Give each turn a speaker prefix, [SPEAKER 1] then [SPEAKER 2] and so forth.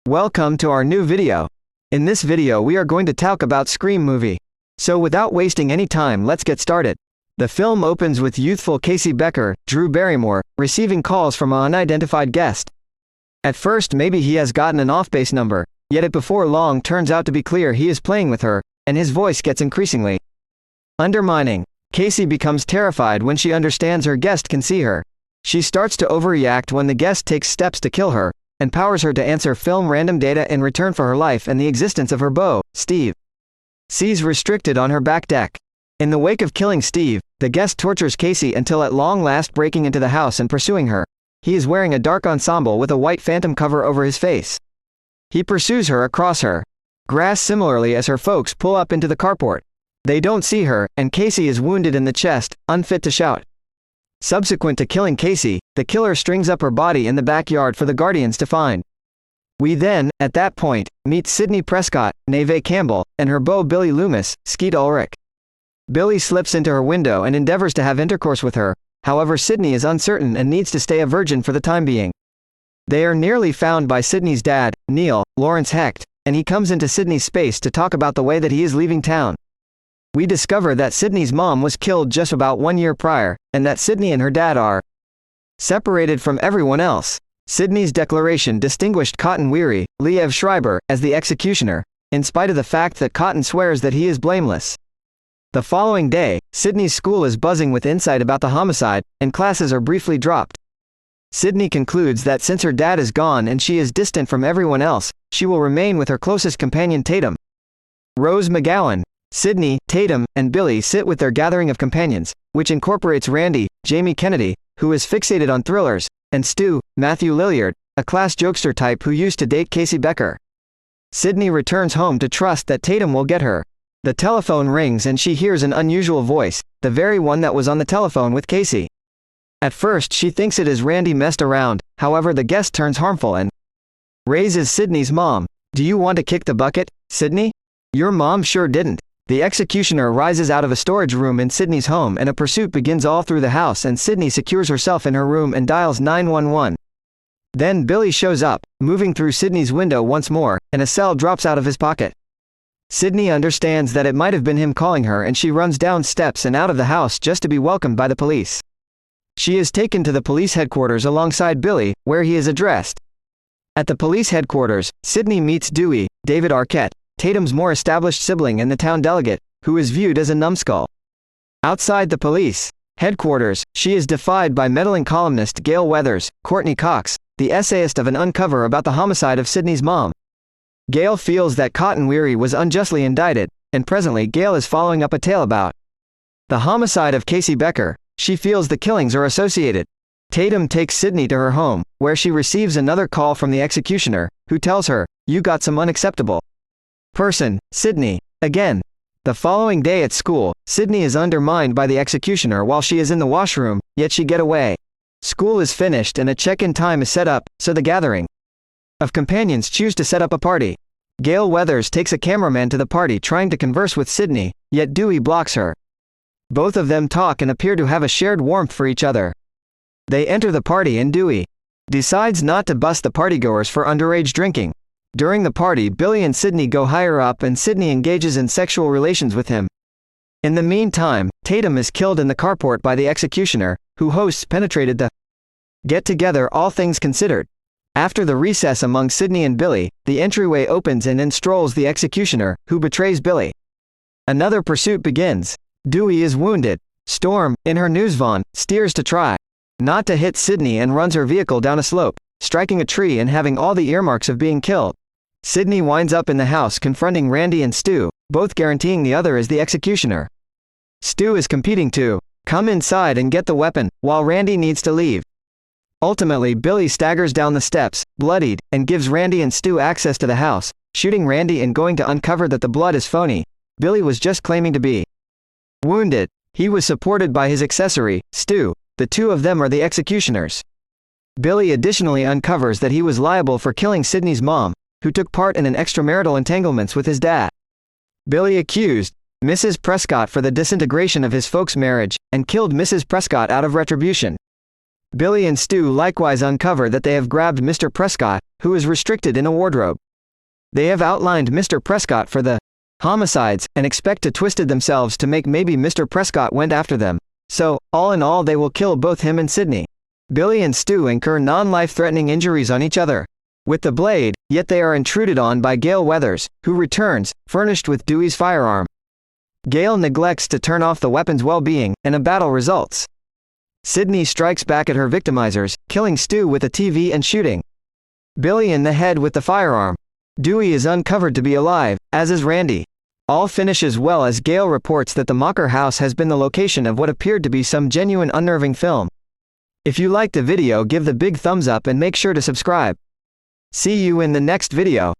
[SPEAKER 1] Welcome to our new video. In this video we are going to talk about Scream movie. So without wasting any time, let's get started. The film opens with youthful Casey Becker, Drew Barrymore, receiving calls from an unidentified guest. At first maybe he has gotten an off-base number, yet it before long turns out to be clear he is playing with her, and his voice gets increasingly undermining. Casey becomes terrified when she understands her guest can see her. She starts to overreact when the guest takes steps to kill her, and powers her to answer film random data in return for her life and the existence of her beau, Steve. Sees restricted on her back deck. In the wake of killing Steve, the guest tortures Casey until at long last breaking into the house and pursuing her. He is wearing a dark ensemble with a white phantom cover over his face. He pursues her across her grass similarly as her folks pull up into the carport. They don't see her, and Casey is wounded in the chest, unfit to shout. Subsequent to killing Casey, the killer strings up her body in the backyard for the Guardians to find. We then, at that point, meet Sidney Prescott, Neve Campbell, and her beau Billy Loomis, Skeet Ulrich. Billy slips into her window and endeavors to have intercourse with her, however Sidney is uncertain and needs to stay a virgin for the time being. They are nearly found by Sidney's dad, Neil, Lawrence Hecht, and he comes into Sidney's space to talk about the way that he is leaving town. We discover that Sidney's mom was killed just about 1 year prior, and that Sidney and her dad are separated from everyone else. Sidney's declaration distinguished Cotton Weary, Liev Schreiber, as the executioner, in spite of the fact that Cotton swears that he is blameless. The following day, Sidney's school is buzzing with insight about the homicide, and classes are briefly dropped. Sidney concludes that since her dad is gone and she is distant from everyone else, she will remain with her closest companion Tatum. Rose McGowan. Sidney, Tatum, and Billy sit with their gathering of companions, which incorporates Randy, Jamie Kennedy, who is fixated on thrillers, and Stu, Matthew Lilliard, a class jokester type who used to date Casey Becker. Sidney returns home to trust that Tatum will get her. The telephone rings and she hears an unusual voice, the very one that was on the telephone with Casey. At first she thinks it is Randy messed around, however the guest turns harmful and raises Sidney's mom. "Do you want to kick the bucket, Sidney? Your mom sure didn't." The executioner rises out of a storage room in Sidney's home and a pursuit begins all through the house, and Sidney secures herself in her room and dials 911. Then Billy shows up, moving through Sidney's window once more, and a cell drops out of his pocket. Sidney understands that it might have been him calling her, and she runs down steps and out of the house just to be welcomed by the police. She is taken to the police headquarters alongside Billy, where he is addressed. At the police headquarters, Sidney meets Dewey, David Arquette, Tatum's more established sibling and the town delegate, who is viewed as a numbskull. Outside the police headquarters, she is defied by meddling columnist Gale Weathers, Courtney Cox, the essayist of an Uncover about the homicide of Sidney's mom. Gale feels that Cotton Weary was unjustly indicted, and presently Gale is following up a tale about the homicide of Casey Becker. She feels the killings are associated. Tatum takes Sidney to her home, where she receives another call from the executioner, who tells her, "You got some unacceptable person, Sidney." Again. The following day at school, Sidney is undermined by the executioner while she is in the washroom, yet she gets away. School is finished and a check-in time is set up, so the gathering of companions choose to set up a party. Gale Weathers takes a cameraman to the party trying to converse with Sidney, yet Dewey blocks her. Both of them talk and appear to have a shared warmth for each other. They enter the party and Dewey decides not to bust the partygoers for underage drinking. During the party, Billy and Sidney go higher up and Sidney engages in sexual relations with him. In the meantime, Tatum is killed in the carport by the executioner, who hosts penetrated the get-together all things considered. After the recess among Sidney and Billy, the entryway opens and in strolls the executioner, who betrays Billy. Another pursuit begins. Dewey is wounded. Storm, in her newsvan, steers to try not to hit Sidney and runs her vehicle down a slope, striking a tree and having all the earmarks of being killed. Sidney winds up in the house confronting Randy and Stu, both guaranteeing the other is the executioner. Stu is competing to come inside and get the weapon, while Randy needs to leave. Ultimately, Billy staggers down the steps, bloodied, and gives Randy and Stu access to the house, shooting Randy and going to uncover that the blood is phony. Billy was just claiming to be wounded. He was supported by his accessory, Stu. The two of them are the executioners. Billy additionally uncovers that he was liable for killing Sidney's mom, who took part in an extramarital entanglements with his dad. Billy accused Mrs. Prescott for the disintegration of his folks' marriage, and killed Mrs. Prescott out of retribution. Billy and Stu likewise uncover that they have grabbed Mr. Prescott, who is restricted in a wardrobe. They have outlined Mr. Prescott for the homicides, and expect to twisted themselves to make maybe Mr. Prescott went after them. So, all in all they will kill both him and Sydney. Billy and Stu incur non-life-threatening injuries on each other with the blade, yet they are intruded on by Gale Weathers, who returns, furnished with Dewey's firearm. Gale neglects to turn off the weapon's well-being, and a battle results. Sydney strikes back at her victimizers, killing Stu with a TV and shooting Billy in the head with the firearm. Dewey is uncovered to be alive, as is Randy. All finishes well as Gale reports that the Mocker house has been the location of what appeared to be some genuine unnerving film. If you liked the video, give the big thumbs up and make sure to subscribe. See you in the next video.